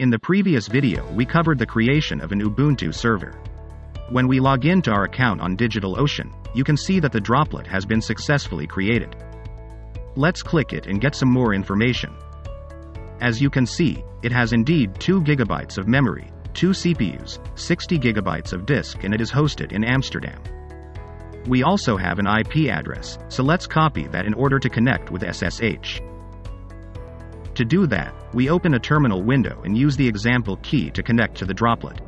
In the previous video we covered the creation of an Ubuntu server. When we log in to our account on DigitalOcean, you can see that the droplet has been successfully created. Let's click it and get some more information. As you can see, it has indeed 2 GB of memory, 2 CPUs, 60 GB of disk, and it is hosted in Amsterdam. We also have an IP address, so let's copy that in order to connect with SSH. To do that, we open a terminal window and use the example key to connect to the droplet.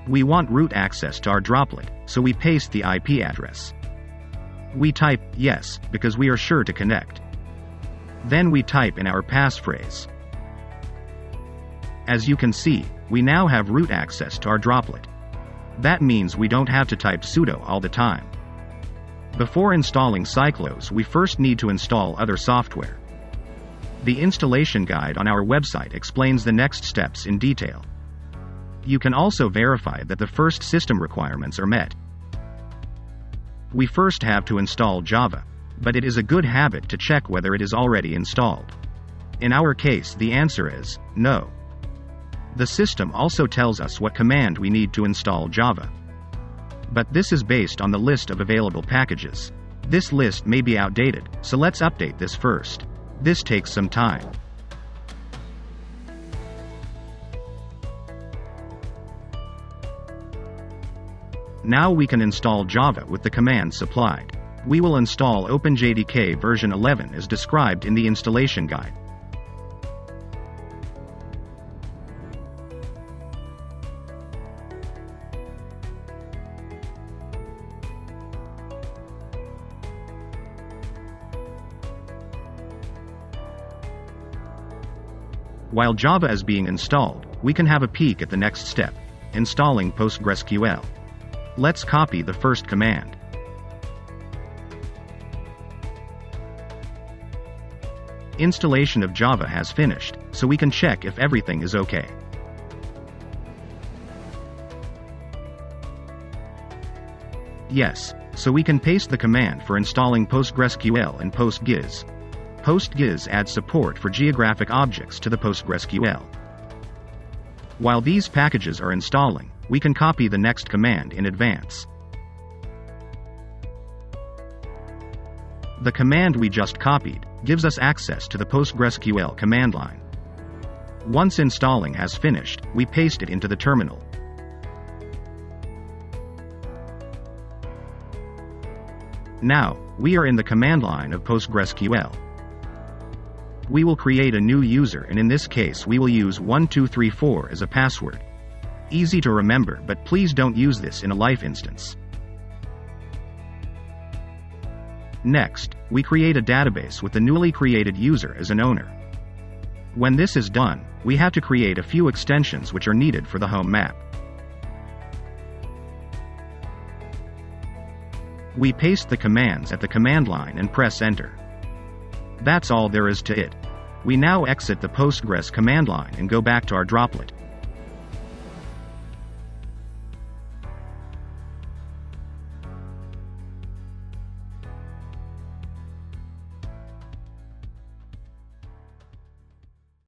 We want root access to our droplet, so we paste the IP address. We type yes, because we are sure to connect. Then we type in our passphrase. As you can see, we now have root access to our droplet. That means we don't have to type sudo all the time. Before installing Cyclos, we first need to install other software. The installation guide on our website explains the next steps in detail. You can also verify that the first system requirements are met. We first have to install Java, but it is a good habit to check whether it is already installed. In our case, the answer is no. The system also tells us what command we need to install Java. But this is based on the list of available packages. This list may be outdated, so let's update this first. This takes some time. Now we can install Java with the command supplied. We will install OpenJDK version 11 as described in the installation guide. While Java is being installed, we can have a peek at the next step, installing PostgreSQL. Let's copy the first command. Installation of Java has finished, so we can check if everything is okay. Yes, so we can paste the command for installing PostgreSQL and PostGIS. PostGIS adds support for geographic objects to the PostgreSQL. While these packages are installing, we can copy the next command in advance. The command we just copied gives us access to the PostgreSQL command line. Once installing has finished, we paste it into the terminal. Now, we are in the command line of PostgreSQL. We will create a new user, and in this case we will use 1234 as a password. Easy to remember, but please don't use this in a live instance. Next, we create a database with the newly created user as an owner. When this is done, we have to create a few extensions which are needed for the home map. We paste the commands at the command line and press enter. That's all there is to it. We now exit the Postgres command line and go back to our droplet.